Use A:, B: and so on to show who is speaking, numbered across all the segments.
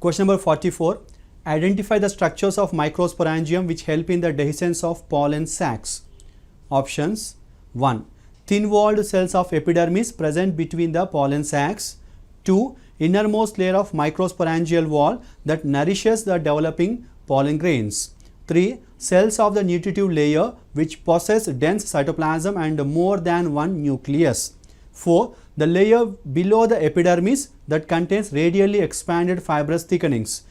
A: Question number 44. Identify the structures of microsporangium which help in the dehiscence of pollen sacs. Options. 1. Thin-walled cells of epidermis present between the pollen sacs. 2. Innermost layer of microsporangial wall that nourishes the developing pollen grains. 3. Cells of the nutritive layer which possess dense cytoplasm and more than one nucleus. 4. The layer below the epidermis that contains radially expanded fibrous thickenings.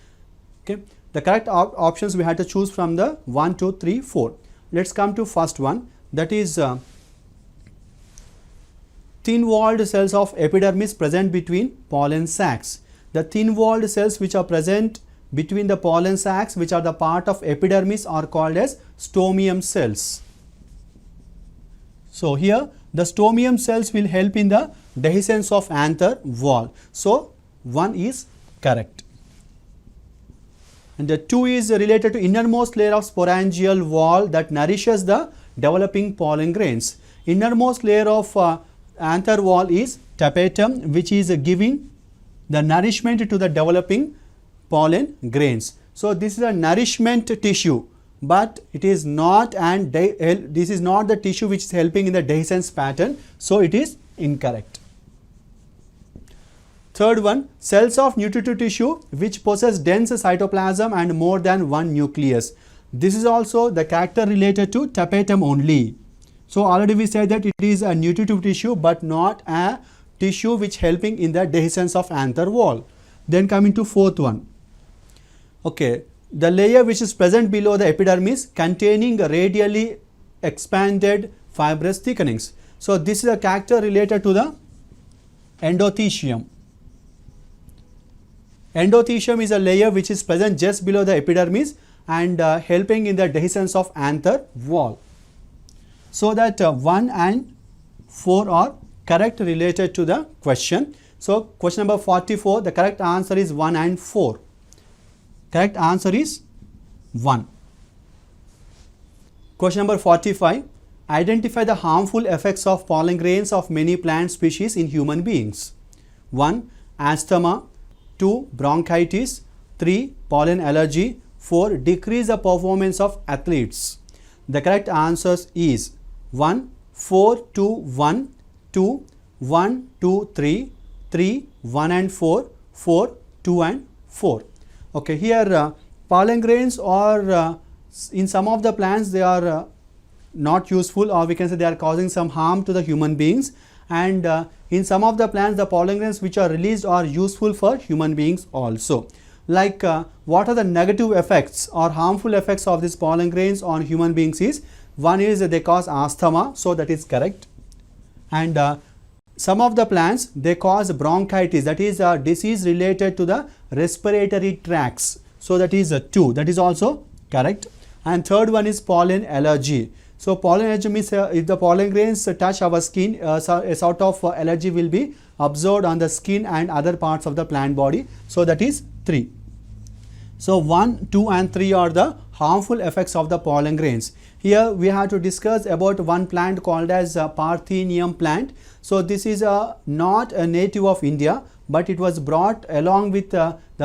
A: Okay. The correct options we had to choose from the 1, 2, 3, 4. Let's come to first one, that is thin-walled cells of epidermis present between pollen sacs. The thin-walled cells which are present between the pollen sacs, which are the part of epidermis, are called as stomium cells. So here the stomium cells will help in the dehiscence of anther wall. So 1 is correct. And the 2 is related to innermost layer of sporangial wall that nourishes the developing pollen grains. Innermost layer of anther wall is tapetum, which is giving the nourishment to the developing pollen grains. So this is a nourishment tissue, but it is not, and this is not the tissue which is helping in the dehiscence pattern. So it is incorrect. Third one, cells of nutritive tissue which possess dense cytoplasm and more than one nucleus. This is also the character related to tapetum only. So already we said that it is a nutritive tissue but not a tissue which helping in the dehiscence of anther wall. Then coming to fourth one. Okay, the layer which is present below the epidermis containing radially expanded fibrous thickenings. So this is a character related to the endothecium. Endothecium is a layer which is present just below the epidermis and helping in the dehiscence of anther wall. So that 1 and 4 are correct related to the question. So question number 44, the correct answer is 1 and 4. Correct answer is 1. Question number 45, identify the harmful effects of pollen grains of many plant species in human beings. 1. Asthma. 2. Bronchitis. 3. Pollen allergy. 4. Decrease the performance of athletes. The correct answers is 1, 4, 2, 1, 2, 1, 2, 3, 3, 1 and 4, 4, 2 and 4. Okay, here pollen grains are in some of the plants they are not useful, or we can say they are causing some harm to the human beings, and in some of the plants the pollen grains which are released are useful for human beings also. Like what are the negative effects or harmful effects of these pollen grains on human beings is, one is they cause asthma, so that is correct, and some of the plants they cause bronchitis, that is a disease related to the respiratory tracts, so that is 2, that is also correct. And third one is pollen allergy. So pollen allergy means if the pollen grains touch our skin, a sort of allergy will be observed on the skin and other parts of the plant body, so that is 3. So 1, 2 and 3 are the harmful effects of the pollen grains. Here we have to discuss about one plant called as Parthenium plant. So this is not a native of India, but it was brought along with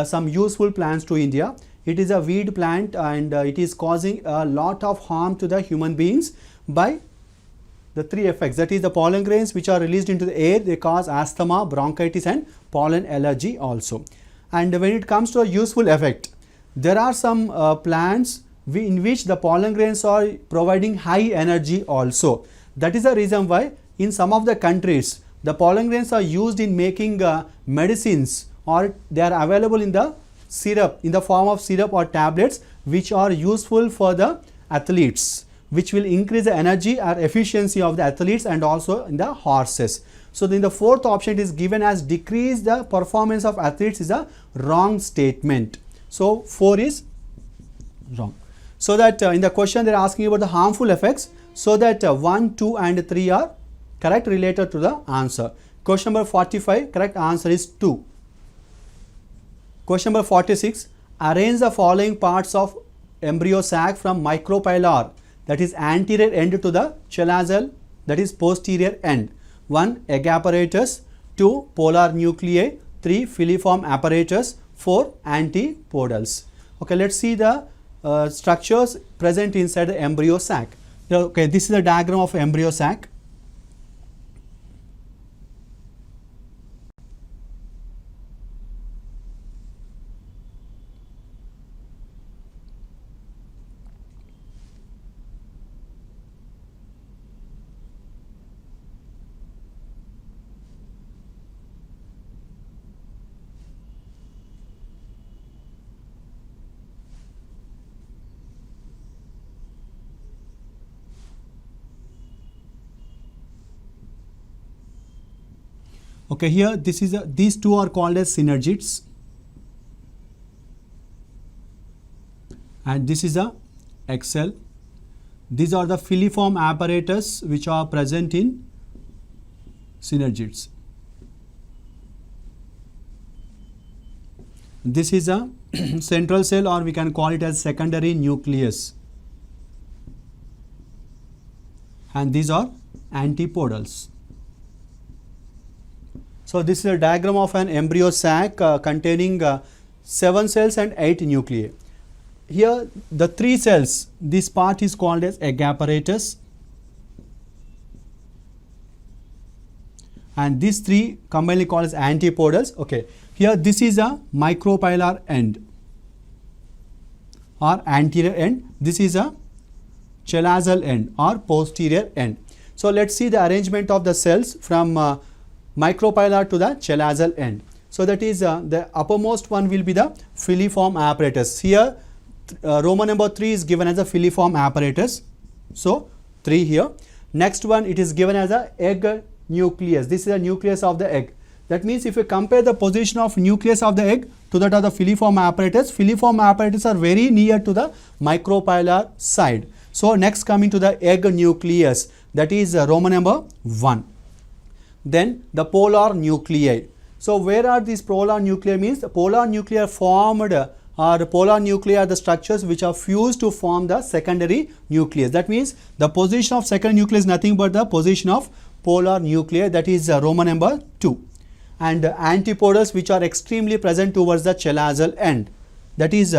A: some useful plants to India. It is a weed plant and it is causing a lot of harm to the human beings by the 3 effects, that is the pollen grains which are released into the air, they cause asthma, bronchitis and pollen allergy also. And when it comes to a useful effect, there are some plants in which the pollen grains are providing high energy also. That is the reason why in some of the countries the pollen grains are used in making medicines, or they are available in the syrup, in the form of syrup or tablets, which are useful for the athletes, which will increase the energy or efficiency of the athletes and also in the horses. So in the fourth option it is given as decrease the performance of athletes is a wrong statement. So 4 is wrong. So that in the question they are asking about the harmful effects, so that 1, 2 and 3 are correct related to the answer. Question number 45, correct answer is 2. Question number 46, arrange the following parts of embryo sac from micropylar, that is anterior end to the chelazal, that is posterior end. 1. Egg apparatus. 2. Polar nuclei. 3. Filiform apparatus. 4 antipodals. Okay, let's see the structures present inside the embryo sac. Okay, this is the diagram of embryo sac. Okay, here these two are called as synergids, and this is a egg cell. These are the filiform apparatus which are present in synergids. This is a central cell, or we can call it as secondary nucleus, and these are antipodals. So this is a diagram of an embryo sac containing 7 cells and 8 nuclei. Here the 3 cells, this part is called as egg apparatus, and these 3 commonly called as antipodals. Okay, here this is a micropylar end or anterior end. This is a chelazal end or posterior end. So let's see the arrangement of the cells from micropylar to the chelazal end. So that is the uppermost one will be the filiform apparatus. Here Roman number 3 is given as a filiform apparatus. So 3 here. Next one, it is given as a egg nucleus. This is the nucleus of the egg. That means if you compare the position of nucleus of the egg to that of the filiform apparatus are very near to the micropylar side. So next, coming to the egg nucleus, that is Roman number 1. Then the polar nuclei. So where are these polar nuclei? Means the polar nuclei are formed, or polar nuclei are the structures which are fused to form the secondary nucleus. That means the position of secondary nucleus is nothing but the position of polar nuclei, that is Roman number 2. And antipodals which are extremely present towards the chelazal end, that is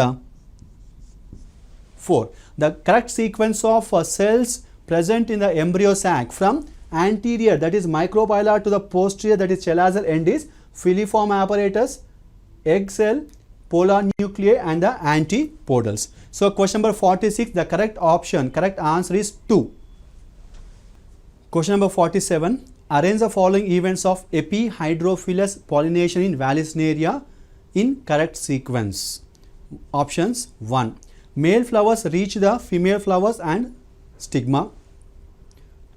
A: 4. The correct sequence of cells present in the embryo sac from anterior, that is micropylar, to the posterior, that is chelazal end, is filiform apparatus, egg cell, polar nuclei, and the antipodals. So question number 46, the correct answer is 2. Question number 47, arrange the following events of epihydrophilous pollination in Vallisneria in correct sequence. Options: 1. Male flowers reach the female flowers and stigma.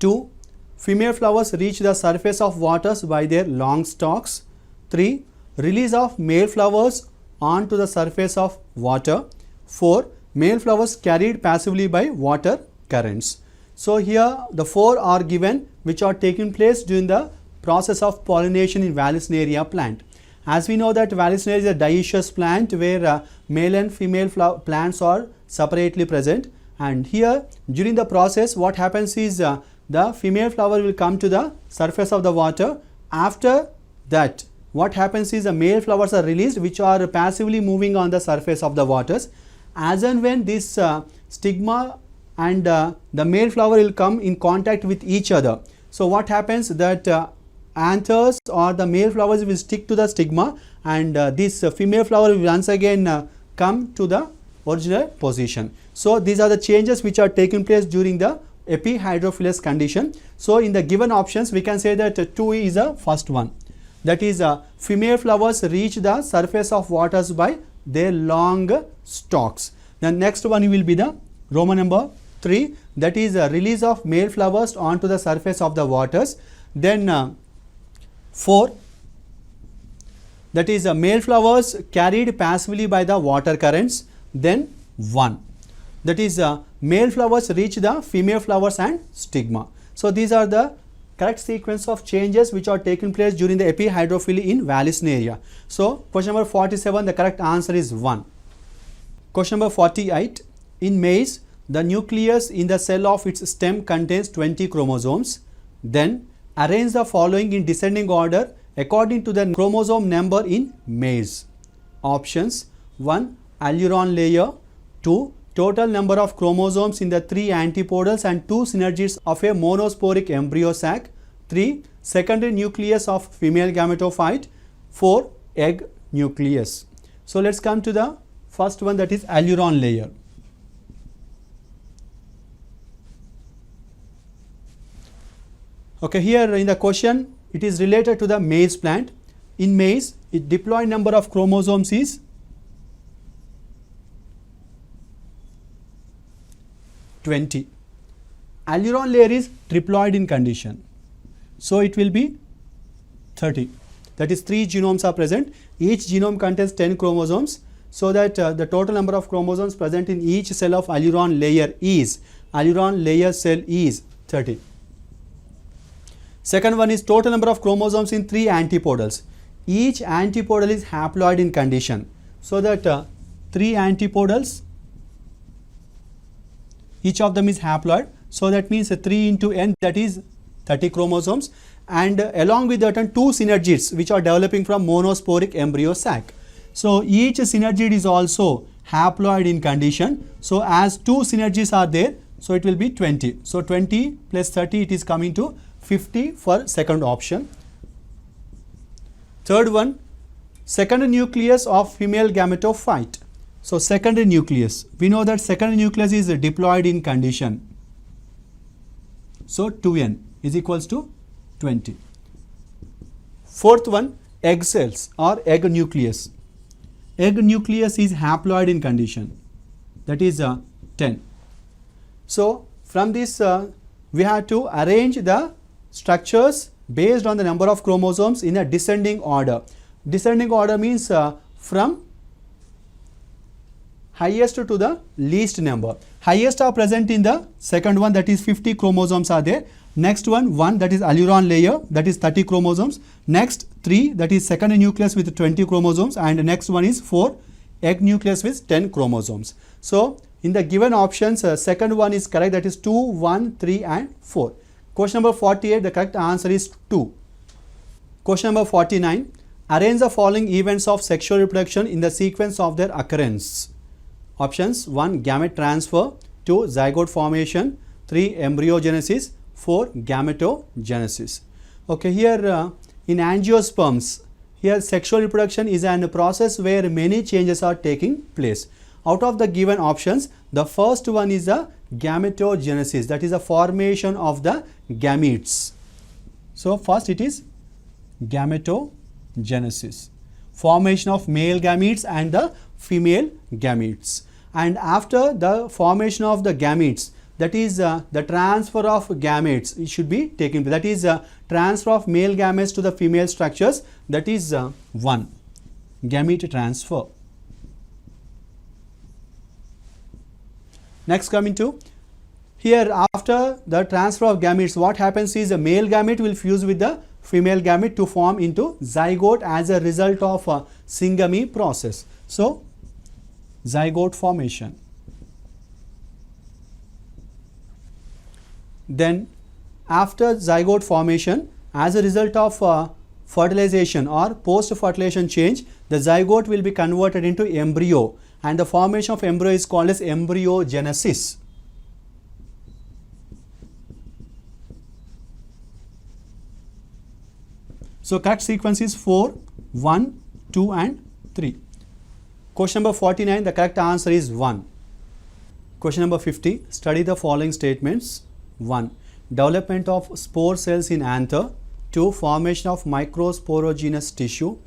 A: 2. Female flowers reach the surface of waters by their long stalks. 3. Release of male flowers onto the surface of water. 4. Male flowers carried passively by water currents. So here the 4 are given which are taking place during the process of pollination in Vallisneria plant. As we know that Vallisneria is a dioecious plant where male and female plants are separately present, and here during the process what happens is the female flower will come to the surface of the water. After that, what happens is the male flowers are released which are passively moving on the surface of the waters. As and when this stigma and the male flower will come in contact with each other, so what happens that anthers or the male flowers will stick to the stigma, and this female flower will once again come to the original position. So these are the changes which are taking place during the epihydrophilous condition. So in the given options we can say that 2 is the first one, that is female flowers reach the surface of waters by their long stalks. The next one will be the Roman number 3, that is release of male flowers onto the surface of the waters. Then 4, that is male flowers carried passively by the water currents. Then 1, that is male flowers reach the female flowers and stigma. So these are the correct sequence of changes which are taking place during the epihydrophily in Vallisneria. So question number 47, the correct answer is 1. Question number 48, in maize the nucleus in the cell of its stem contains 20 chromosomes. Then arrange the following in descending order according to the chromosome number in maize. options. 1. Alluron layer. 2. Total number of chromosomes in the 3 antipodals and 2 synergids of a monosporic embryo sac. 3. Secondary nucleus of female gametophyte. 4. Egg nucleus. So let's come to the first one, that is alluron layer. Okay, here in the question it is related to the maize plant. In maize, its diploid number of chromosomes is 20. Alluron layer is triploid in condition, so it will be 30. That is 3 genomes are present. Each genome contains 10 chromosomes, so that the total number of chromosomes present in each cell of alluron layer cell is 30. Second one is total number of chromosomes in 3 antipodals. Each antipodal is haploid in condition, so that 3 antipodals, each of them is haploid, so that means 3 into n, that is 30 chromosomes, and along with that 2 synergids which are developing from monosporic embryo sac. So each synergid is also haploid in condition, so as 2 synergids are there, so it will be 20. So 20 plus 30, it is coming to 50 for second option. Third one, secondary nucleus of female gametophyte. So secondary nucleus, we know that secondary nucleus is diploid in condition, so 2n is equals to 20. Fourth one, egg cells or egg nucleus. Egg nucleus is haploid in condition, that is 10. So from this we have to arrange the structures based on the number of chromosomes in a descending order. Descending order means from highest to the least number. Highest are present in the second one, that is 50 chromosomes are there. Next one, 1, that is alluron layer, that is 30 chromosomes. Next 3, that is secondary nucleus with 20 chromosomes, and the next one is 4, egg nucleus with 10 chromosomes. So in the given options, second one is correct, that is 2, 1, 3 and 4. Question number 48, the correct answer is 2. Question number 49, arrange the following events of sexual reproduction in the sequence of their occurrence. Options: 1. Gamete transfer, 2. Zygote formation, 3. Embryogenesis, 4. Gametogenesis. Okay, here in angiosperms, here sexual reproduction is a process where many changes are taking place. Out of the given options, the first one is a gametogenesis, that is a formation of the gametes. So first it is gametogenesis, formation of male gametes and the female gametes. And after the formation of the gametes, that is the transfer of gametes, it should be taken place. That is transfer of male gametes to the female structures, that is 1, gamete transfer. Next, coming to here, after the transfer of gametes, what happens is a male gamete will fuse with the female gamete to form into zygote as a result of a syngamy process. So zygote formation. Then after zygote formation, as a result of fertilization or post-fertilization change, the zygote will be converted into embryo, and the formation of embryo is called as embryogenesis. So correct sequence is 4, 1, 2 and 3. Question number 49, the correct answer is 1. Question number 50, study the following statements. 1. Development of spore cells in anther. 2. Formation of microsporogenous tissue.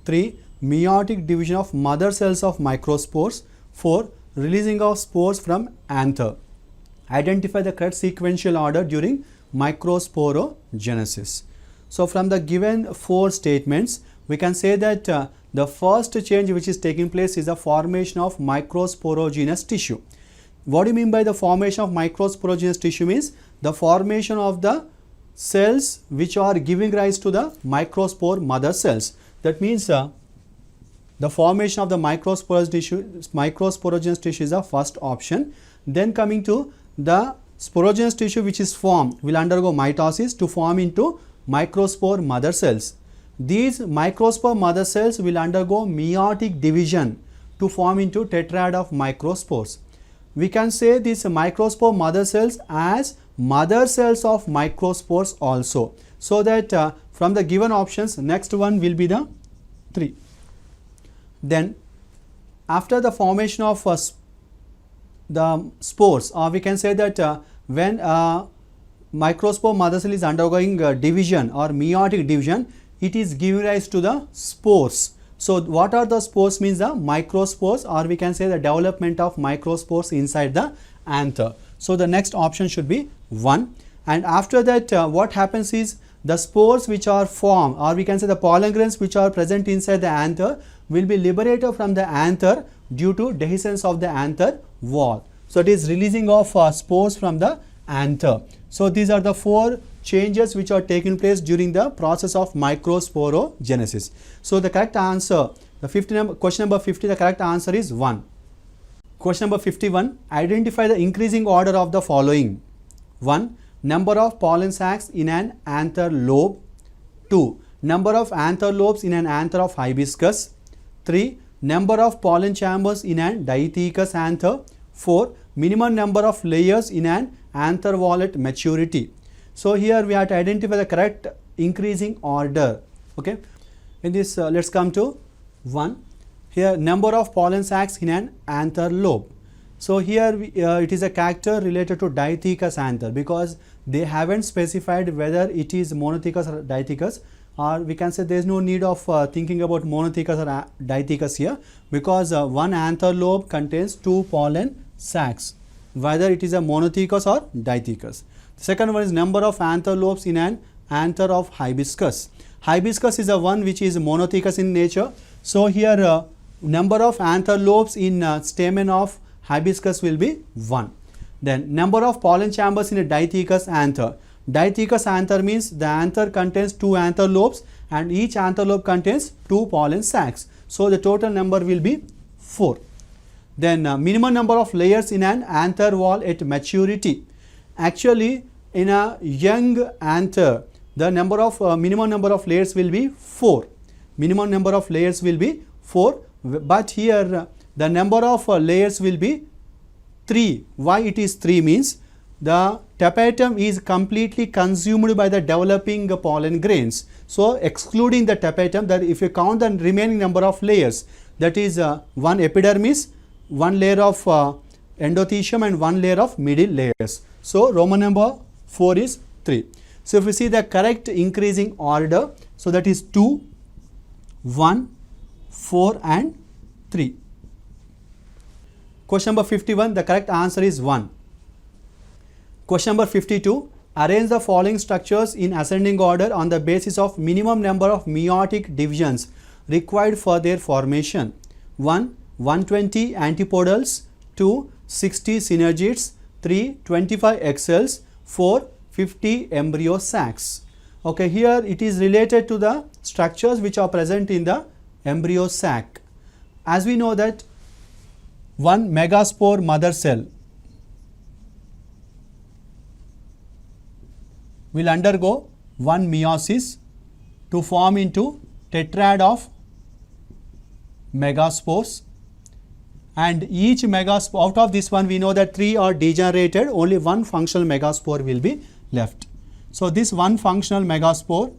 A: 3. Meiotic division of mother cells of microspores. 4. Releasing of spores from anther. Identify the correct sequential order during microsporogenesis. So from the given 4 statements, we can say that the first change which is taking place is the formation of microsporogenous tissue. What do you mean by the formation of microsporogenous tissue? Means the formation of the cells which are giving rise to the microspore mother cells. That means the formation of the microsporogenous tissue is the first option. Then coming to the sporogenous tissue which is formed will undergo mitosis to form into microspore mother cells. these microspore mother cells will undergo meiotic division to form into tetrad of microspores. We can say these microspore mother cells as mother cells of microspores also. So that from the given options, next one will be the 3. Then after the formation of the spores, or we can say that when microspore mother cell is undergoing division or meiotic division, it is giving rise to the spores. So what are the spores? Means the microspores, or we can say the development of microspores inside the anther. So the next option should be 1. And after that what happens is the spores which are formed, or we can say the pollen grains which are present inside the anther, will be liberated from the anther due to dehiscence of the anther wall. So it is releasing of spores from the anther. So these are the 4 changes which are taking place during the process of microsporogenesis. So the correct answer, question number 50, the correct answer is 1. Question number 51, identify the increasing order of the following. 1. Number of pollen sacs in an anther lobe. 2. Number of anther lobes in an anther of hibiscus. 3. Number of pollen chambers in an diathecous anther. 4. Minimum number of layers in an anther wall at maturity. So here we have to identify the correct increasing order. Okay. In this let's come to 1. Here number of pollen sacs in an anther lobe. So here it is a character related to diathecous anther, because they haven't specified whether it is monothecous or diathecous, or we can say there is no need of thinking about monothecous or diathecous here, because one anther lobe contains 2 pollen sacs, whether it is a monothecous or diathecous. The second one is number of anther lobes in an anther of hibiscus. Hibiscus is a one which is monothecous in nature. So here number of anther lobes in stamen of hibiscus will be 1. Then number of pollen chambers in a diathecous anther. Diathecous anther means the anther contains 2 anther lobes and each anther lobe contains 2 pollen sacs. So the total number will be 4. Then minimum number of layers in an anther wall at maturity. Actually in a young anther the number of minimum number of layers will be 4. Minimum number of layers will be 4, but here the number of layers will be 3. Why it is 3 means the tapetum is completely consumed by the developing pollen grains. So excluding the tapetum, that if you count the remaining number of layers, that is 1 epidermis, 1 layer of endothecium and 1 layer of middle layers. So Roman number 4 is 3. So if we see the correct increasing order, so that is 2, 1, 4 and 3. Question number 51, the correct answer is 1. Question number 52, arrange the following structures in ascending order on the basis of minimum number of meiotic divisions required for their formation. 1. 120 antipodals. 2. 60 synergids. 3. 25 egg cells. 4. 50 embryo sacs. Okay, here it is related to the structures which are present in the embryo sac. As we know that one megaspore mother cell will undergo one meiosis to form into tetrad of megaspores, and each megaspore, out of this one we know that 3 are degenerated, only one functional megaspore will be left. So this one functional megaspore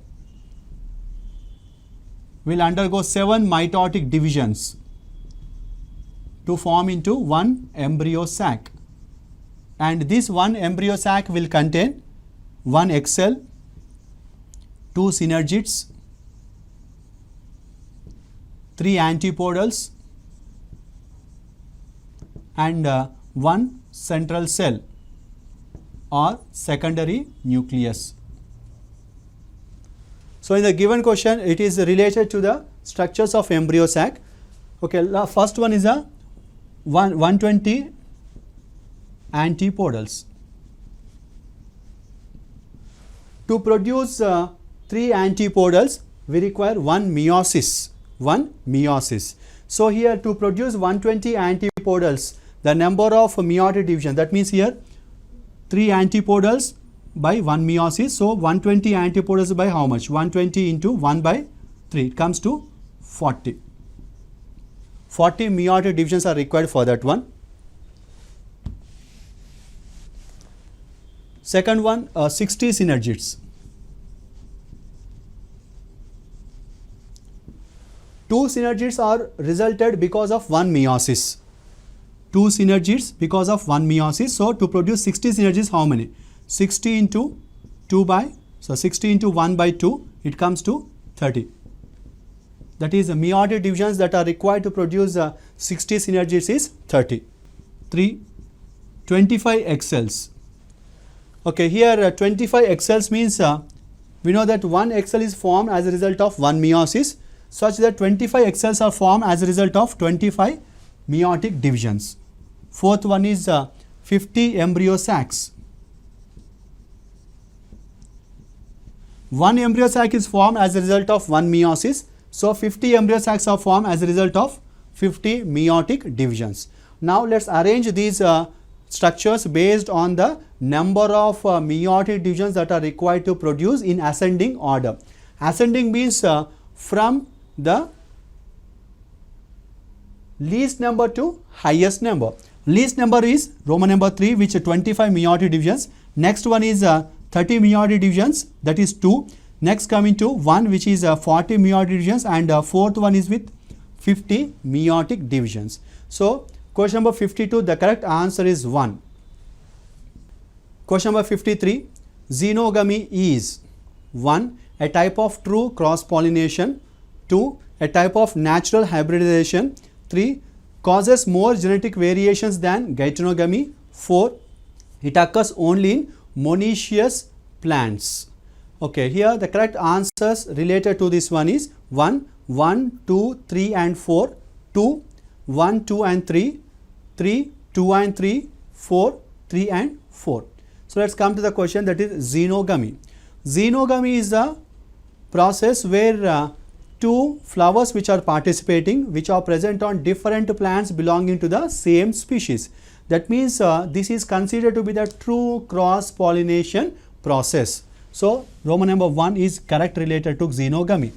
A: will undergo 7 mitotic divisions to form into one embryo sac, and this one embryo sac will contain 1 egg cell, 2 synergids, 3 antipodals and 1 central cell or secondary nucleus. So in the given question it is related to the structures of embryo sac. Okay, the first one is a 120 antipodals. To produce 3 antipodals we require 1 meiosis. So here to produce 120 antipodals, the number of meiotic division, that means here 3 antipodals by 1 meiosis. So 120 antipodals by how much? 120 into 1 by 3. It comes to 40. 40 meiotic divisions are required for that one. Second one, 60 synergids. 2 synergids are resulted because of one meiosis. 2 synergids because of one meiosis. So to produce 60 synergids, how many? 60 into 60 into 1 by 2, it comes to 30. That is, the meiotic divisions that are required to produce 60 synergids is 30. 3. 25 egg cells. Okay, here 25 egg cells means we know that one egg cell is formed as a result of one meiosis, such that 25 egg cells are formed as a result of 25 meiotic divisions. Fourth one is 50 embryo sacs. One embryo sac is formed as a result of one meiosis. So 50 embryo sacs are formed as a result of 50 meiotic divisions. Now let's arrange these structures based on the number of meiotic divisions that are required to produce in ascending order. Ascending means from the least number to highest number. Least number is Roman number 3, which is 25 meiotic divisions. Next one is 30 meiotic divisions, that is 2. Next coming to 1, which is 40 meiotic divisions, and fourth one is with 50 meiotic divisions. So question number 52, the correct answer is 1. Question number 53, xenogamy is 1. A type of true cross-pollination. 2. A type of natural hybridization. 3. Causes more genetic variations than geitonogamy. 4. It occurs only in monoecious plants. Okay, here the correct answers related to this one is 1, 1, 2, 3 and 4, 2, 1, 2 and 3, 3, 2 and 3, 4, 3 and 4. So let's come to the question, that is xenogamy. Xenogamy is a process where two flowers which are participating, which are present on different plants belonging to the same species. That means this is considered to be the true cross-pollination process. So Roman number 1 is correct related to xenogamy.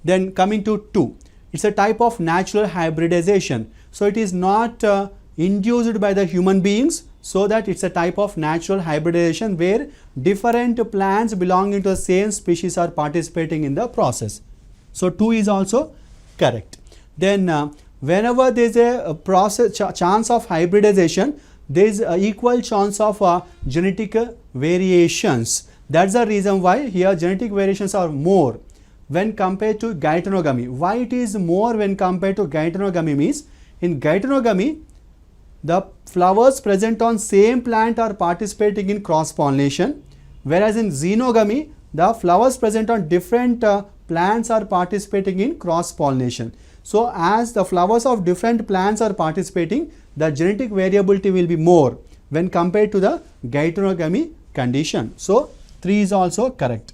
A: Then coming to 2, it's a type of natural hybridization. So it is not induced by the human beings, so that it's a type of natural hybridization where different plants belonging to the same species are participating in the process. So 2 is also correct. Then whenever there is a process chance of hybridization, there is equal chance of genetic variations. That's the reason why here genetic variations are more when compared to geitonogamy. Why it is more when compared to geitonogamy means, in geitonogamy the flowers present on same plant are participating in cross pollination, whereas in xenogamy the flowers present on different plants are participating in cross pollination. So as the flowers of different plants are participating, the genetic variability will be more when compared to the geitonogamy condition. So 3 is also correct.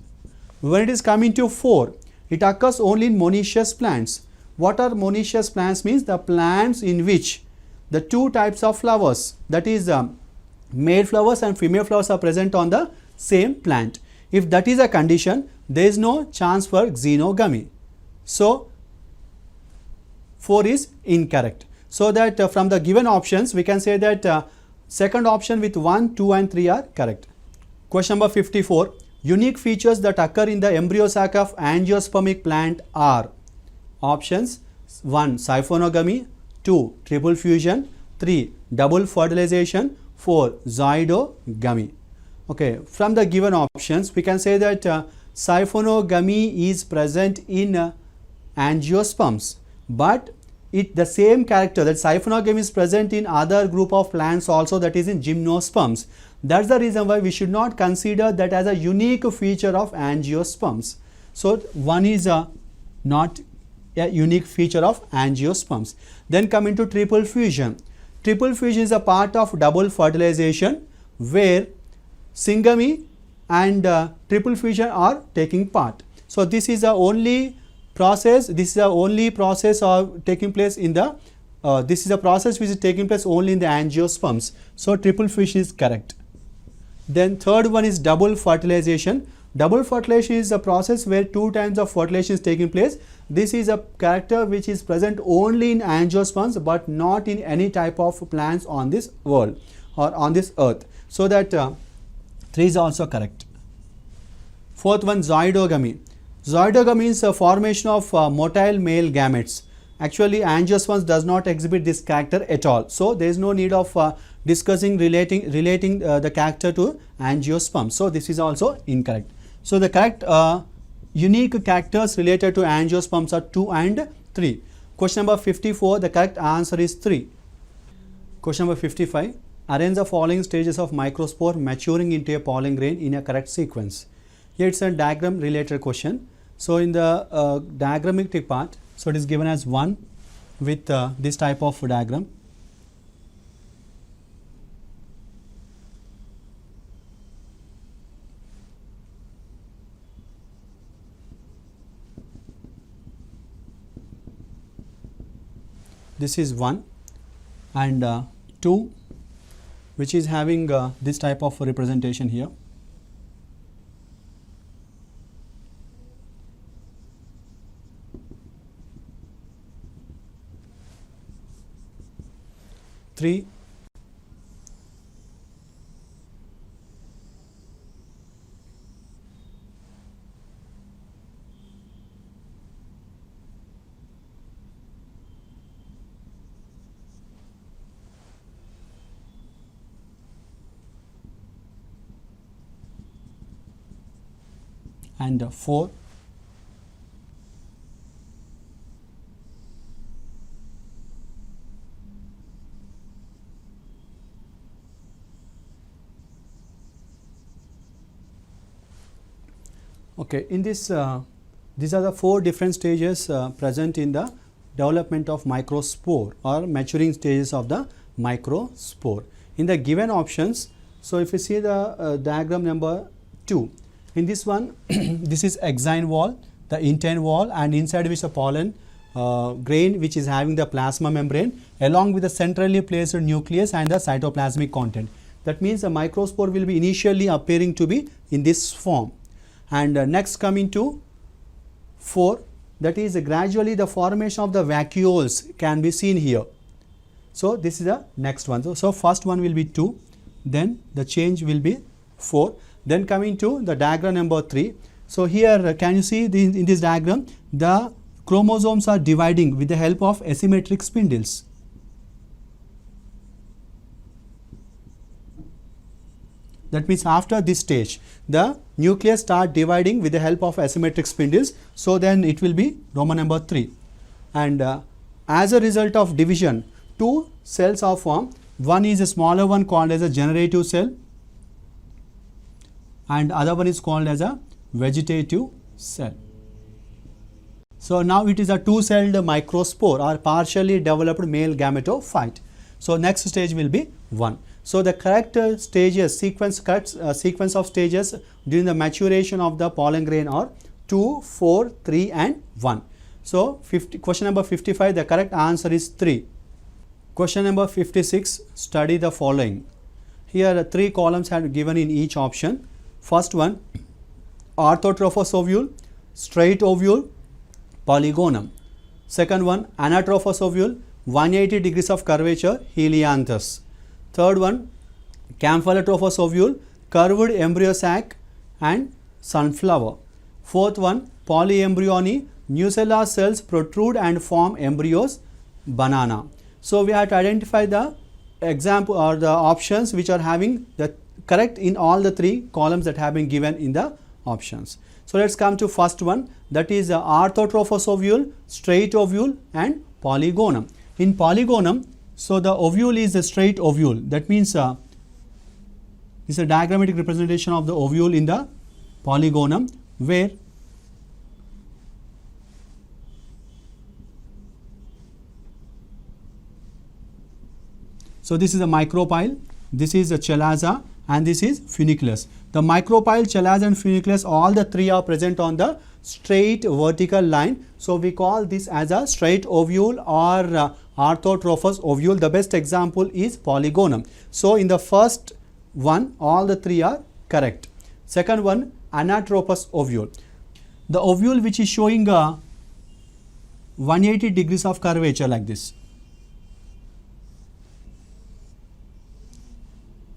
A: When it is coming to 4, it occurs only in monoecious plants. What are monoecious plants means? The plants in which the two types of flowers, that is male flowers and female flowers, are present on the same plant. If that is a condition, there is no chance for xenogamy. So 4 is incorrect. So that from the given options we can say that second option with 1, 2 and 3 are correct. Question number 54. Unique features that occur in the embryo sac of angiospermic plant are options 1. Siphonogamy, 2. Triple fusion, 3. Double fertilization, 4. Zoidogamy. Okay, from the given options we can say that siphonogamy is present in angiosperms, but the same character, that siphonogamy is present in other group of plants also, that is in gymnosperms. That's the reason why we should not consider that as a unique feature of angiosperms. So 1 is not a unique feature of angiosperms. Then coming to triple fusion. Triple fusion is a part of double fertilization where syngamy and triple fusion are taking part. So this is the only process, of taking place in the this is a process which is taking place only in the angiosperms. So triple fusion is correct. Then third one is double fertilization. Double fertilization is a process where 2 times of fertilization is taking place. This is a character which is present only in angiosperms but not in any type of plants on this world or on this earth. So that 3 is also correct. Fourth one, zoidogamy. Zoidogamy is a formation of motile male gametes. Actually, angiosperms does not exhibit this character at all. So there is no need of discussing relating the character to angiosperms. So this is also incorrect. So the correct unique characters related to angiosperms are 2 and 3. Question number 54, the correct answer is 3. Question number 55, arrange the following stages of microspore maturing into a pollen grain in a correct sequence. Here it's a diagram related question. So in the diagrammatic part, so it is given as 1 with this type of diagram. This is 1 and 2 which is having this type of representation here. Three, and 4. Okay, in this, these are the 4 different stages present in the development of microspore or maturing stages of the microspore. In the given options, so if you see the diagram number 2, in this one, this is exine wall, the intine wall, and inside which the pollen grain which is having the plasma membrane along with the centrally placed nucleus and the cytoplasmic content. That means the microspore will be initially appearing to be in this form. And next coming to 4, that is gradually the formation of the vacuoles can be seen here. So this is the next one. So first one will be 2, then the change will be 4. Then coming to the diagram number 3. So here can you see in this diagram the chromosomes are dividing with the help of asymmetric spindles. That means after this stage the nucleus start dividing with the help of asymmetric spindles. So then it will be Roman number 3. And as a result of division, 2 cells are formed. One is a smaller one called as a generative cell and other one is called as a vegetative cell. So now it is a 2-celled microspore or partially developed male gametophyte. So next stage will be 1. So the correct stages, sequence of stages during the maturation of the pollen grain are 2, 4, 3 and 1. So question number 55, the correct answer is 3. Question number 56, study the following. Here 3 columns are given in each option. First one, orthotrophous ovule, straight ovule, polygonum. Second one, anatrophous ovule, 180 degrees of curvature, helianthus. Third one, camphylotrophous ovule, curved embryo sac and sunflower. Fourth one, polyembryony, nucellar cells protrude and form embryos, banana. So we have to identify the example or the options which are having the correct in all the 3 columns that have been given in the options. So let's come to first one, that is orthotrophous ovule, straight ovule and polygonum. In polygonum, so the ovule is a straight ovule. That means this is a diagrammatic representation of the ovule in the polygonum, where so this is a micropyle, this is a chalaza and this is funiculus. The micropyle, chalaza and funiculus, all the 3 are present on the straight vertical line. So we call this as a straight ovule or orthotrophous ovule. The best example is polygonum. So in the first one, all the 3 are correct. Second one, anatropous ovule. The ovule which is showing a 180 degrees of curvature like this.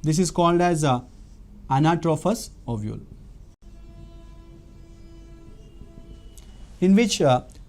A: This is called as a anatropous ovule, in which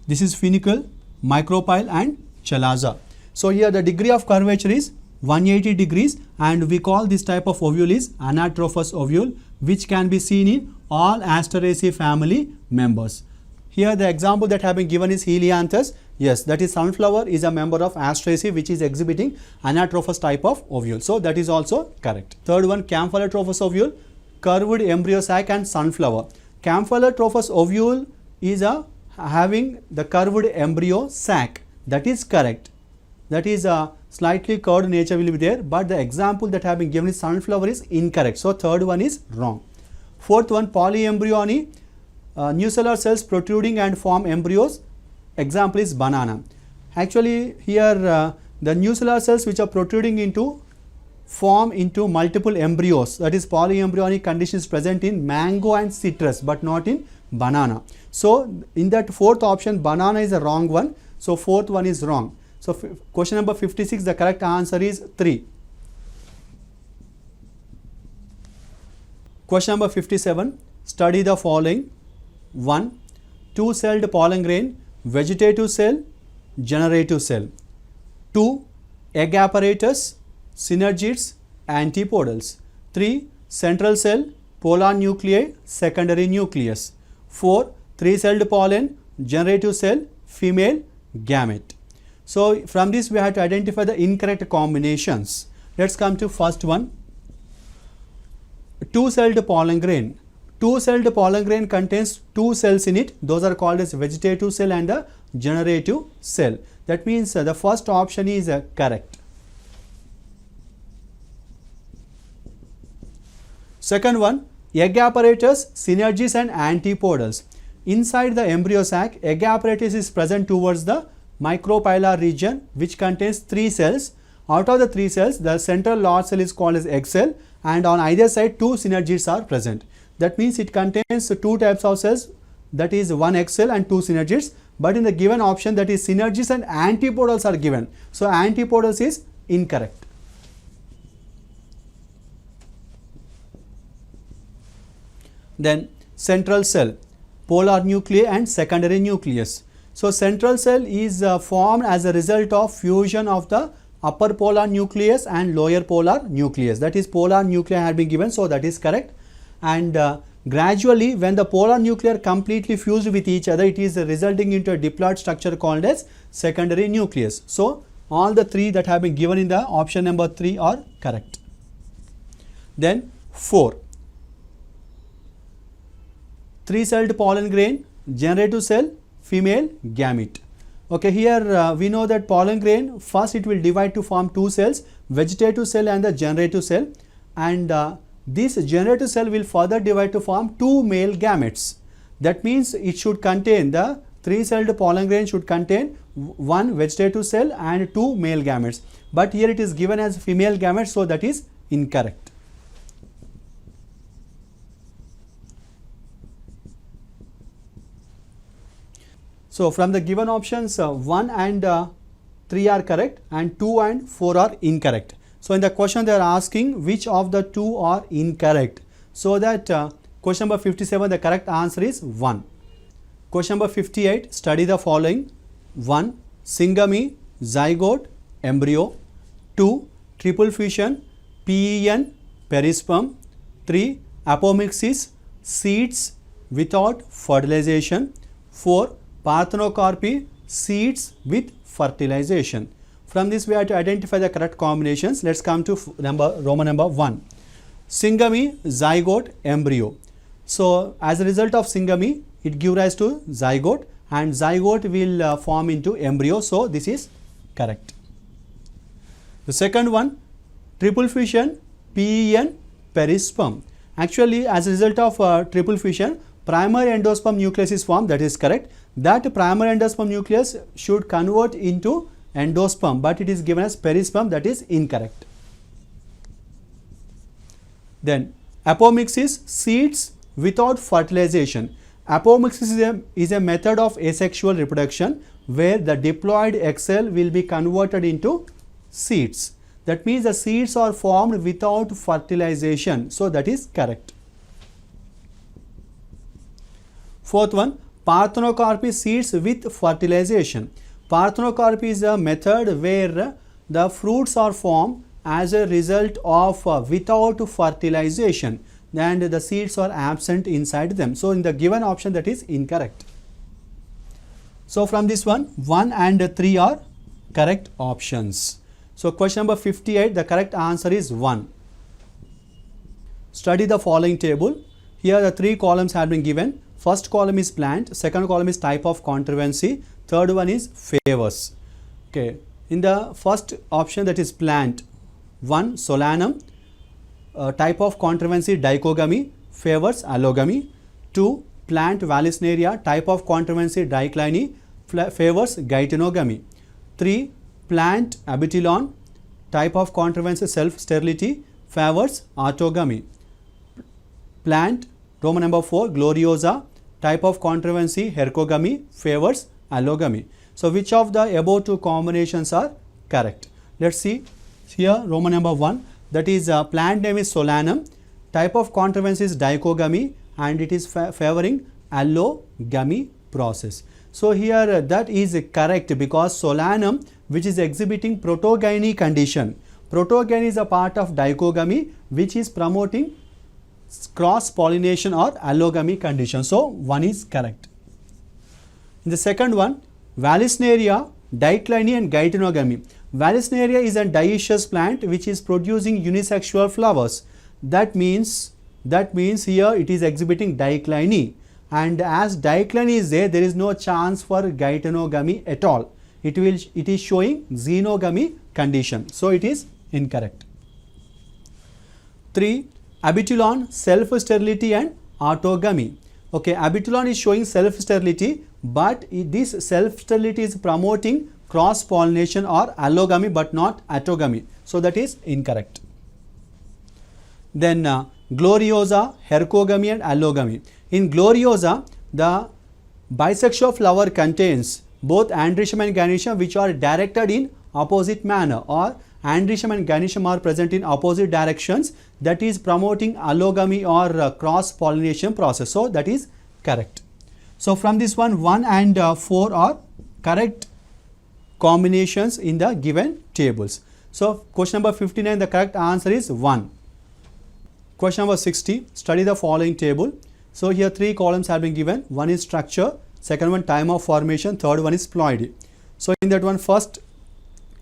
A: this is funicle, micropyle and chalaza. So here the degree of curvature is 180 degrees, and we call this type of ovule is anatropous ovule, which can be seen in all Asteraceae family members. Here the example that have been given is Helianthus. Yes, that is sunflower is a member of Asteraceae which is exhibiting anatropous type of ovule. So that is also correct. Third one, Camphalotropous ovule, curved embryo sac and sunflower. Camphalotropous ovule is having the curved embryo sac. That is correct. That is a slightly curved nature will be there, but the example that have been given is sunflower is incorrect. So third one is wrong. Fourth one, polyembryony, nucellar cells protruding and form embryos. Example is banana. Actually here the nucellar cells which are protruding into form into multiple embryos, that is polyembryonic condition is present in mango and citrus but not in banana. So in that fourth option, banana is a wrong one. So fourth one is wrong. So question number 56, the correct answer is 3. Question number 57, study the following. 1. Two-celled pollen grain, vegetative cell, generative cell. 2. Egg apparatus, synergids, antipodals. 3. Central cell, polar nuclei, secondary nucleus. 4. Three-celled pollen, generative cell, female gamete. So from this we have to identify the incorrect combinations. Let's come to first one. Two-celled pollen grain. Two-celled pollen grain contains two cells in it. Those are called as vegetative cell and the generative cell. That means the first option is correct. Second one, egg apparatus, synergids and antipodals. Inside the embryo sac, egg apparatus is present towards the micropylar region, which contains 3 cells. Out of the 3 cells, the central large cell is called as egg cell, and on either side 2 synergids are present. That means it contains 2 types of cells, that is 1 egg cell and 2 synergids, but in the given option, that is synergids and antipodals are given. So antipodals is incorrect. Then central cell, polar nuclei and secondary nucleus. So central cell is formed as a result of fusion of the upper polar nucleus and lower polar nucleus. That is polar nuclei had been given, so that is correct. And gradually when the polar nuclei are completely fused with each other, it is resulting into a diploid structure called as secondary nucleus. So all the 3 that have been given in the option number 3 are correct. Then 4. Three-celled pollen grain, generative cell, female gamete. Okay, here we know that pollen grain, first it will divide to form 2 cells, vegetative cell and the generative cell, and this generative cell will further divide to form 2 male gametes. That means it should contain, the 3-celled pollen grain should contain 1 vegetative cell and 2 male gametes, but here it is given as female gametes, so that is incorrect. So from the given options, 1 and 3 are correct and 2 and 4 are incorrect. So in the question they are asking which of the 2 are incorrect. So that question number 57, the correct answer is 1. Question number 58, study the following. 1. Syngamy, zygote, embryo. 2. Triple fission, PEN, perisperm. 3. Apomixis, seeds without fertilization. 4. Parthenocarpy, seeds with fertilization. From this we have to identify the correct combinations. Let's come to Roman number 1. Syngamy, zygote, embryo. So as a result of syngamy, it gives rise to zygote, and zygote will form into embryo. So this is correct. The second one, triple fission, PEN, perisperm. Actually as a result of triple fission, primary endosperm nucleus is formed. That is correct. That primary endosperm nucleus should convert into endosperm, but it is given as perisperm. That is incorrect. Then apomixis, seeds without fertilization. Apomixis is a method of asexual reproduction where the diploid egg cell will be converted into seeds. That means the seeds are formed without fertilization. So that is correct. Fourth one, parthenocarpy seeds with fertilization. Parthenocarpy is a method where the fruits are formed as a result of without fertilization, and the seeds are absent inside them. So in the given option, that is incorrect. So from this one, 1 and 3 are correct options. So question number 58, the correct answer is 1. Study the following table. Here the 3 columns have been given. First column is plant, second column is type of controversy, third one is favors. Okay, in the first option, that is plant, 1 solanum, type of controversy dichogamy, favors allogamy. 2 plant vallisneria, type of controversy dicliny, favors geitonogamy. 3 plant abutilon, type of controversy self sterility, favors autogamy. Plant Roman number 4 gloriosa, type of controversy hercogamy, favors allogamy. So which of the above 2 combinations are correct? Let's see. Here Roman number 1, that is plant name is solanum, type of controversy is dichogamy, and it is favoring allogamy process. So here that is correct because solanum, which is exhibiting protogyny condition. Protogyny is a part of dichogamy which is promoting cross pollination or allogamy condition. So 1 is correct. In the second one, vallisneria, dicliny and geitonogamy. Vallisneria is a dioecious plant which is producing unisexual flowers. That means here it is exhibiting dicliny, and as dicliny is there is no chance for geitonogamy at all. It is showing xenogamy condition. So it is incorrect. 3 abutilon, self sterility and autogamy. Okay, abutilon is showing self sterility, but this self sterility is promoting cross pollination or allogamy but not autogamy. So that is incorrect. Then gloriosa, hercogamy and allogamy. In gloriosa, the bisexual flower contains both androecium and gynoecium which are directed in opposite manner, or androecium and gynoecium are present in opposite directions, that is promoting allogamy or cross pollination process. So that is correct. So from this one, 1 and 4 are correct combinations in the given tables. So question number 59, the correct answer is 1. Question number 60, study the following table. So here 3 columns have been given. One is structure, second one time of formation, third one is ploidy. So in that one, first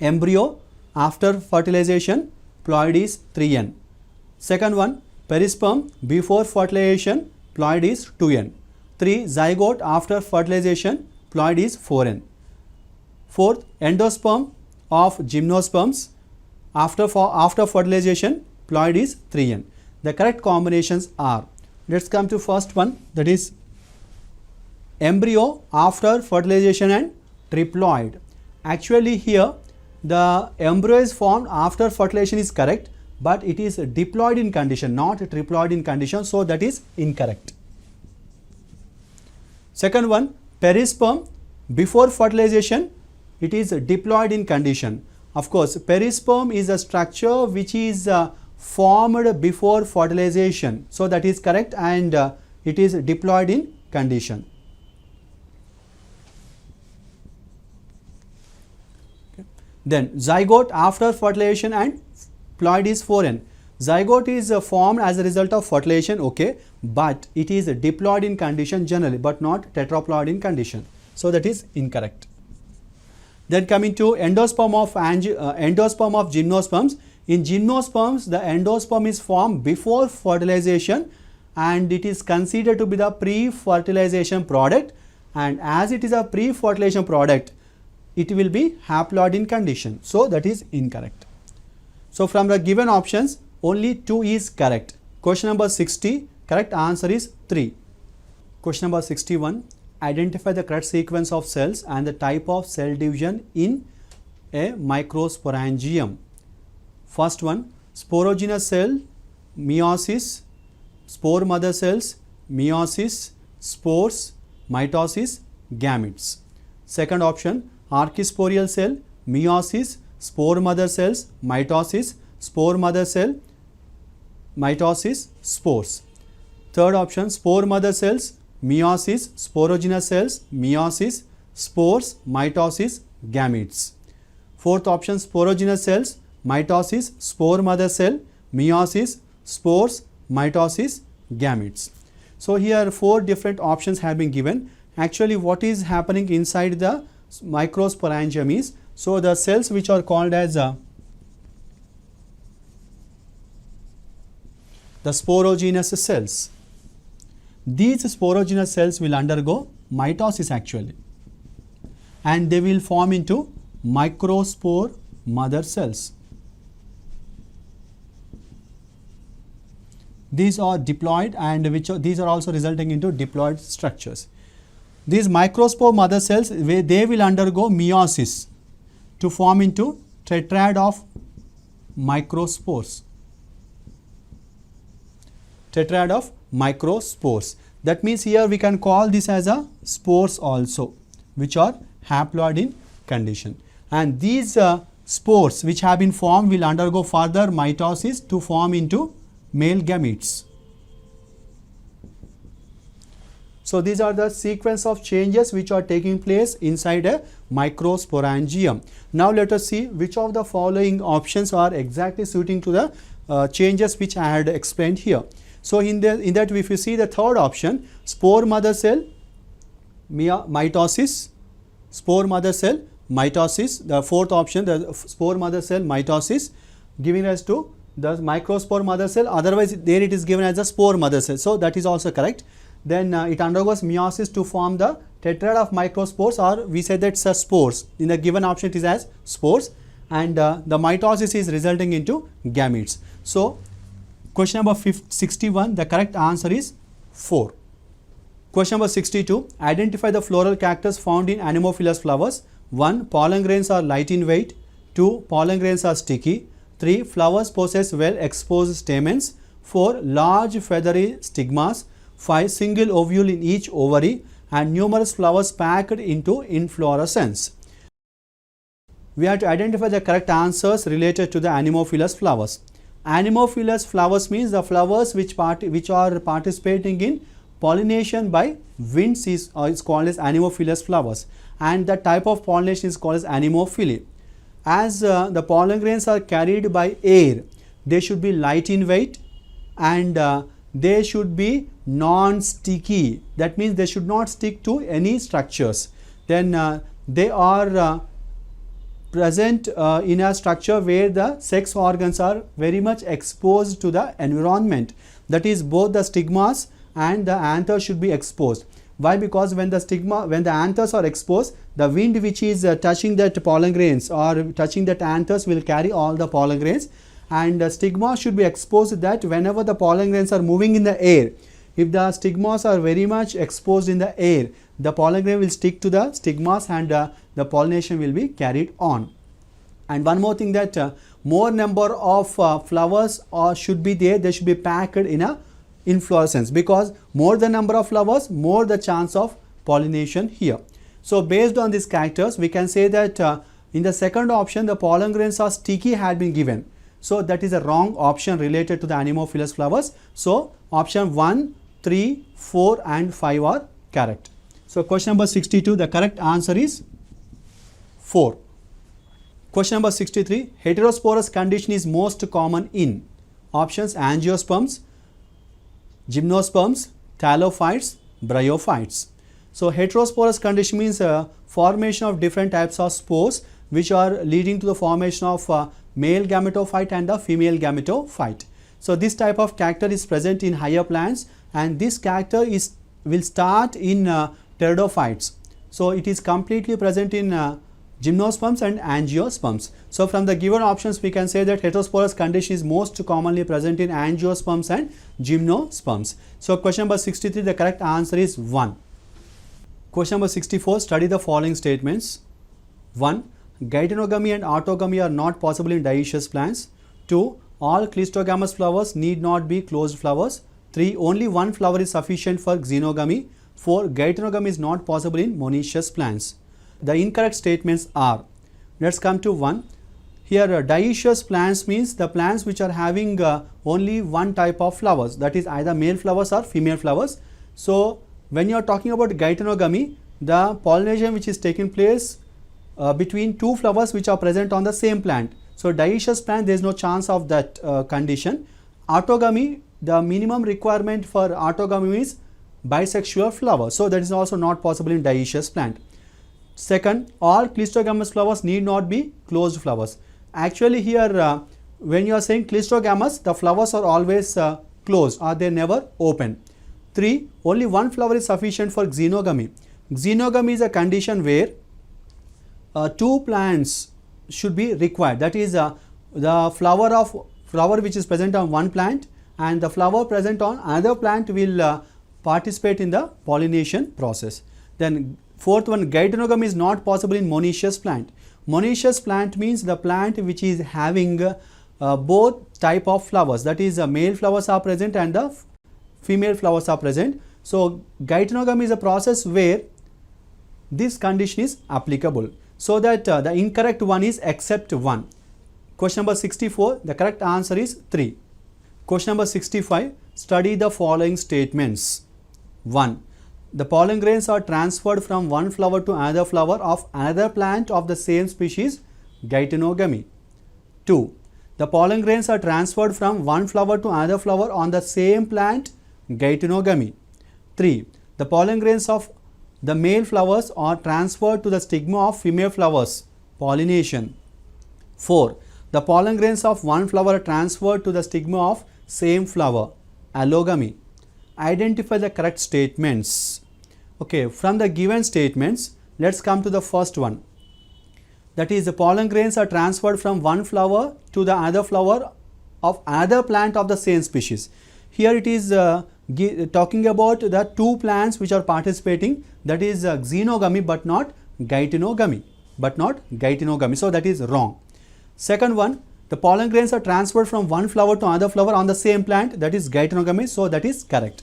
A: embryo after fertilization, ploid is 3n. Second one, perisperm before fertilization, ploid is 2n. 3 zygote after fertilization, ploid is 4n. Fourth, endosperm of gymnosperms after fertilization, ploid is 3n. The correct combinations are, let's come to first one, that is embryo after fertilization and triploid. Actually here the embryo is formed after fertilization is correct, but it is diploid in condition, not triploid in condition. So that is incorrect. Second one, perisperm before fertilization, it is diploid in condition. Of course, perisperm is a structure which is formed before fertilization. So that is correct, and it is diploid in condition. Okay. Then zygote after fertilization and ploid is 4n. Zygote is formed as a result of fertilization, okay, but it is diploid in condition generally, but not tetraploid in condition. So that is incorrect. Then coming to endosperm of gymnosperms. In gymnosperms, the endosperm is formed before fertilization and it is considered to be the pre-fertilization product, and as it is a pre-fertilization product, it will be haploid in condition. So that is incorrect. So from the given options, only 2 is correct. Question number 60, correct answer is 3. Question number 61, identify the correct sequence of cells and the type of cell division in a microsporangium. First one, sporogenous cell, meiosis, spore mother cells, meiosis, spores, mitosis, gametes. Second option, archisporial cell, meiosis, spore mother cells, mitosis, spore mother cell, mitosis, spores. Third option, spore mother cells, meiosis, sporogenous cells, meiosis, spores, mitosis, gametes. Fourth option, sporogenous cells, mitosis, spore mother cell, meiosis, spores, mitosis, gametes. So here 4 different options have been given. Actually what is happening inside the microsporangium is, so the cells which are called as the sporogenous cells, these sporogenous cells will undergo mitosis actually, and they will form into microspore mother cells. These are diploid, and these are also resulting into diploid structures. These microspore mother cells, they will undergo meiosis to form into tetrad of microspores. Tetrad of microspores. That means here we can call this as a spores also, which are haploid in condition. And these spores which have been formed will undergo further mitosis to form into male gametes. So these are the sequence of changes which are taking place inside a microsporangium. Now let us see which of the following options are exactly suiting to the changes which I had explained here. So in that, if you see the third option, spore mother cell, mitosis, spore mother cell, mitosis. The fourth option, the spore mother cell, mitosis, giving rise to the microspore mother cell. Otherwise there it is given as a spore mother cell. So that is also correct. Then it undergoes meiosis to form the tetrad of microspores, or we say that's spores. In the given option it is as spores, and the mitosis is resulting into gametes. So question number 61, the correct answer is 4. Question number 62, identify the floral characters found in anemophilous flowers. 1. Pollen grains are light in weight. 2. Pollen grains are sticky. 3. Flowers possess well exposed stamens. 4. Large feathery stigmas. 5. Single ovule in each ovary, and numerous flowers packed into inflorescence. We have to identify the correct answers related to the anemophilous flowers. Anemophilous flowers means the flowers which are participating in pollination by winds is called as anemophilous flowers, and the type of pollination is called as anemophily. As the pollen grains are carried by air, they should be light in weight, and they should be non-sticky. That means they should not stick to any structures. Then they are present in a structure where the sex organs are very much exposed to the environment. That is, both the stigmas and the anthers should be exposed. Why? Because when the anthers are exposed, the wind which is touching that pollen grains or touching that anthers will carry all the pollen grains, and the stigma should be exposed, that whenever the pollen grains are moving in the air, if the stigmas are very much exposed in the air, the pollen grain will stick to the stigmas, and the pollination will be carried on. And one more thing, that more number of flowers should be there, they should be packed in a inflorescence, because more the number of flowers, more the chance of pollination here. So based on these characters, we can say that in the second option, the pollen grains are sticky had been given. So that is a wrong option related to the anemophilous flowers. So option 1, 3, 4 and 5 are correct. So question number 62, the correct answer is 4. Question number 63, heterosporous condition is most common in options: angiosperms, gymnosperms, thallophytes, bryophytes. So heterosporous condition means formation of different types of spores which are leading to the formation of male gametophyte and the female gametophyte. So this type of character is present in higher plants, and this character will start in pteridophytes. So it is completely present in gymnosperms and angiosperms. So from the given options, we can say that heterosporous condition is most commonly present in angiosperms and gymnosperms. So question number 63, the correct answer is 1. Question number 64, study the following statements. 1. Geitonogamy and autogamy are not possible in dioecious plants. 2. All cleistogamous flowers need not be closed flowers. 3. Only one flower is sufficient for xenogamy. 4. Geitonogamy is not possible in monoecious plants. The incorrect statements are, let's come to 1. Here dioecious plants means the plants which are having only one type of flowers, that is either male flowers or female flowers. So when you are talking about geitonogamy, the pollination which is taking place between two flowers which are present on the same plant. So dioecious plant, there is no chance of that condition. Autogamy, the minimum requirement for autogamy is bisexual flower. So that is also not possible in dioecious plant. Second, all cleistogamous flowers need not be closed flowers. Actually here when you are saying cleistogamous, the flowers are always closed or they never open. 3. Only one flower is sufficient for xenogamy. Xenogamy is a condition where two plants should be required. That is the flower which is present on one plant and the flower present on another plant will participate in the pollination process. Then fourth one, geitonogamy is not possible in monoecious plant. Monoecious plant means the plant which is having both type of flowers, that is male flowers are present and the female flowers are present. So geitonogamy is a process where this condition is applicable. So that the incorrect one is except 1. Question number 64, the correct answer is 3. Question number 65, study the following statements. 1. The pollen grains are transferred from one flower to another flower of another plant of the same species, geitonogamy. 2. The pollen grains are transferred from one flower to another flower on the same plant, geitonogamy. 3. The pollen grains of the male flowers are transferred to the stigma of female flowers, pollination. 4. The pollen grains of one flower are transferred to the stigma of same flower, allogamy. Identify the correct statements. Okay, from the given statements, let's come to the first one. That is, the pollen grains are transferred from one flower to the other flower of another plant of the same species. Here it is talking about the two plants which are participating, that is xenogamy but not geitonogamy. So that is wrong. Second one, the pollen grains are transferred from one flower to another flower on the same plant, that is geitonogamy. So that is correct.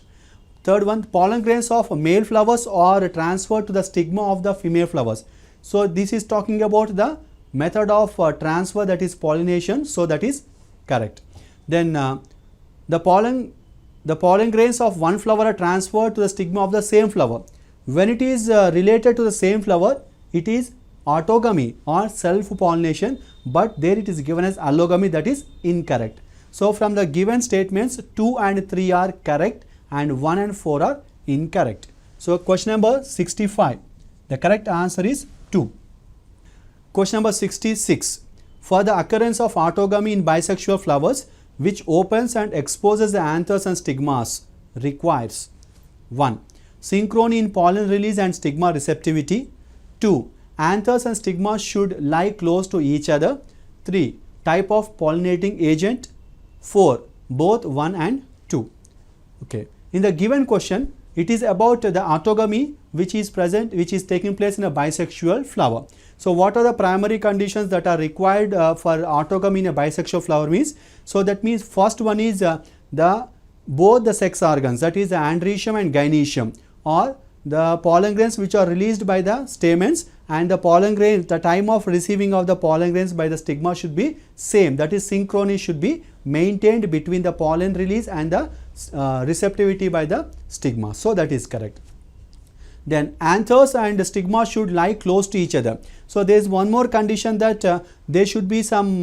A: Third one, pollen grains of male flowers are transferred to the stigma of the female flowers. So this is talking about the method of transfer, that is pollination. So that is correct. Then the pollen grains of one flower are transferred to the stigma of the same flower. When it is related to the same flower, it is autogamy or self-pollination, but there it is given as allogamy, that is incorrect. So from the given statements, 2 and 3 are correct and 1 and 4 are incorrect. So question number 65, the correct answer is 2. Question number 66, for the occurrence of autogamy in bisexual flowers, which opens and exposes the anthers and stigmas, requires 1. Synchrony in pollen release and stigma receptivity. 2. Anthers and stigmas should lie close to each other. 3. Type of pollinating agent. 4. Both 1 and 2. Okay. In the given question, it is about the autogamy which is taking place in a bisexual flower. So what are the primary conditions that are required for autogamy in a bisexual flower means? So that means first one is both the sex organs, that is the andrecium and gynoecium, or the pollen grains which are released by the stamens, and the pollen grains, the time of receiving of the pollen grains by the stigma should be same, that is synchrony should be maintained between the pollen release and the receptivity by the stigma. So that is correct. Then anthers and the stigma should lie close to each other. So there is one more condition, that there should be some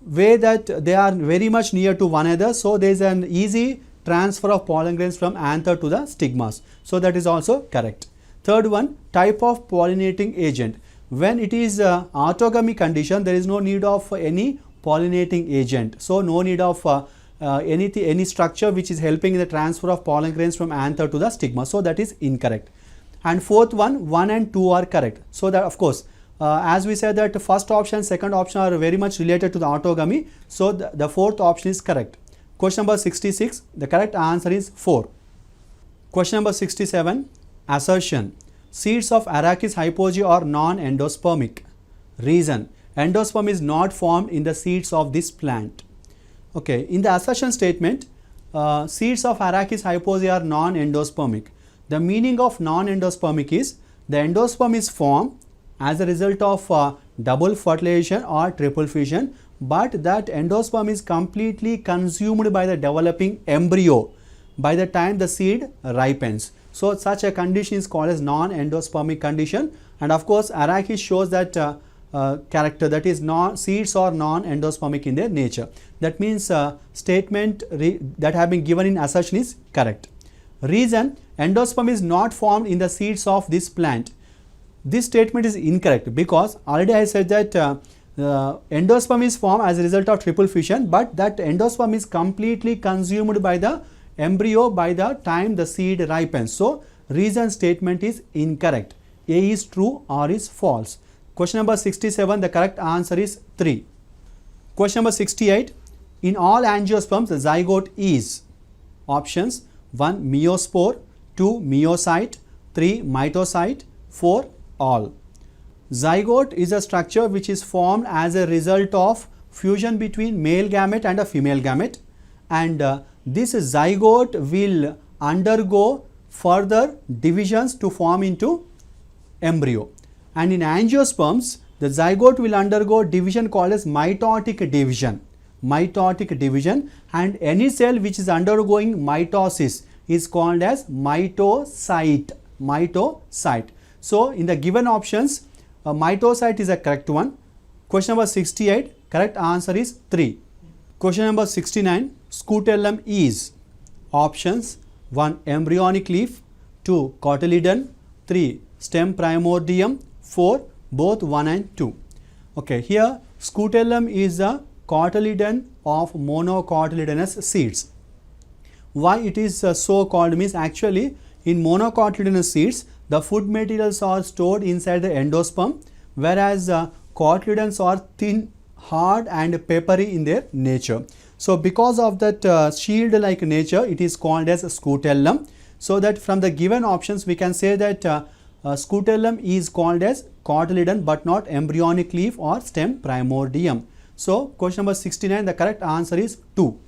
A: way that they are very much near to one another. So there is an easy transfer of pollen grains from anther to the stigmas. So that is also correct. Third one, type of pollinating agent. When it is autogamy condition, there is no need of any pollinating agent. So no need of any structure which is helping in the transfer of pollen grains from anther to the stigma. So that is incorrect. And fourth one, 1 and 2 are correct. So that of course, as we said that first option, second option are very much related to the autogamy. So the fourth option is correct. Question number 66, the correct answer is 4. Question number 67, assertion. Seeds of Arachis hypogea are non-endospermic. Reason, endosperm is not formed in the seeds of this plant. Okay, in the assertion statement, seeds of Arachis hypoxia are non-endospermic. The meaning of non-endospermic is the endosperm is formed as a result of double fertilization or triple fission, but that endosperm is completely consumed by the developing embryo by the time the seed ripens. So, such a condition is called as non-endospermic condition, and of course, Arachis shows that character, that is seeds are non-endospermic in their nature. That means statement that have been given in assertion is correct. Reason: endosperm is not formed in the seeds of this plant. This statement is incorrect because already I said that endosperm is formed as a result of triple fission, but that endosperm is completely consumed by the embryo by the time the seed ripens. So, reason statement is incorrect. A is true or is false. Question number 67, the correct answer is 3. Question number 68, in all angiosperms the zygote is options 1 meiospore, 2 meiocyte, 3 mitocyte, 4 all. Zygote is a structure which is formed as a result of fusion between male gamete and a female gamete, and this zygote will undergo further divisions to form into embryo. And in angiosperms, the zygote will undergo division called as mitotic division. Mitotic division, and any cell which is undergoing mitosis is called as mitocyte. Mitocyte. So, in the given options, mitocyte is a correct one. Question number 68, correct answer is 3. Question number 69, scutellum is options 1 embryonic leaf, 2 cotyledon, 3 stem primordium, 4 both 1 and 2. Okay, here scutellum is a cotyledon of monocotyledonous seeds. Why it is so called means actually in monocotyledonous seeds the food materials are stored inside the endosperm, whereas cotyledons are thin, hard and peppery in their nature. So, because of that shield like nature, it is called as scutellum. So, that from the given options we can say that scutellum is called as cotyledon but not embryonic leaf or stem primordium. So, question number 69, the correct answer is 2.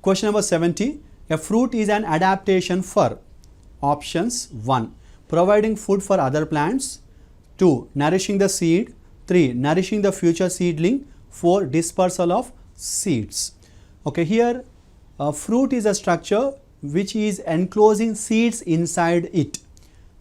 A: Question number 70, a fruit is an adaptation for options 1 providing food for other plants, 2 nourishing the seed, 3 nourishing the future seedling, 4 dispersal of seeds. Okay, here fruit is a structure which is enclosing seeds inside it.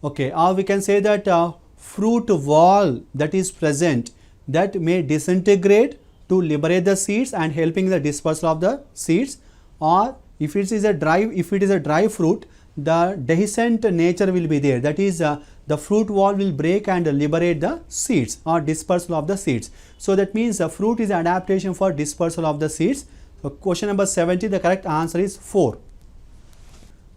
A: Okay, or we can say that fruit wall that is present that may disintegrate to liberate the seeds and helping the dispersal of the seeds, or if it is a dry fruit, the dehiscent nature will be there, that is the fruit wall will break and liberate the seeds or dispersal of the seeds. So, that means fruit is adaptation for dispersal of the seeds. So, question number 70, the correct answer is 4.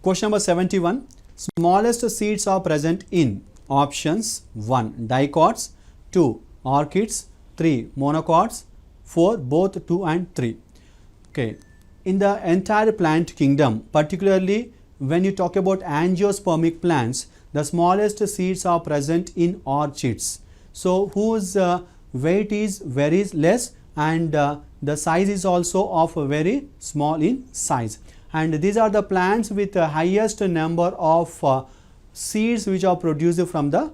A: Question number 71, smallest seeds are present in options 1 dicots, 2 orchids, 3 monocots, 4 both 2 and 3. Okay. In the entire plant kingdom, particularly when you talk about angiospermic plants, the smallest seeds are present in orchids. So, whose weight is very less and the size is also of very small in size. And these are the plants with the highest number of seeds which are produced from the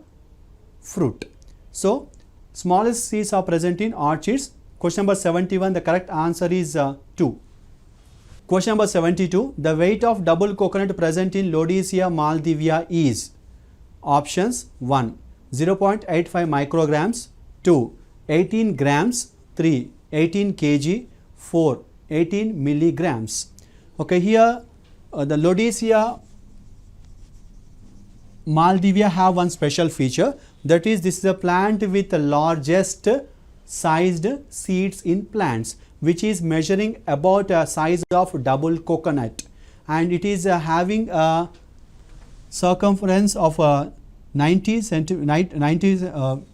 A: fruit. So, smallest seeds are present in orchids. Question number 71, the correct answer is 2. Question number 72, the weight of double coconut present in Lodesia maldivia is options 1 0.85 micrograms, 2 18 grams, 3 18 kg, 4 18 milligrams. Okay, here the Lodesia maldivia have one special feature, that is this is a plant with the largest sized seeds in plants, which is measuring about a size of double coconut, and it is having a circumference of 90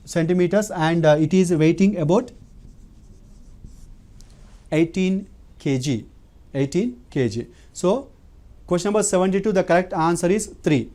A: centimeters and it is weighing about 18 kg. So, question number 72, the correct answer is 3.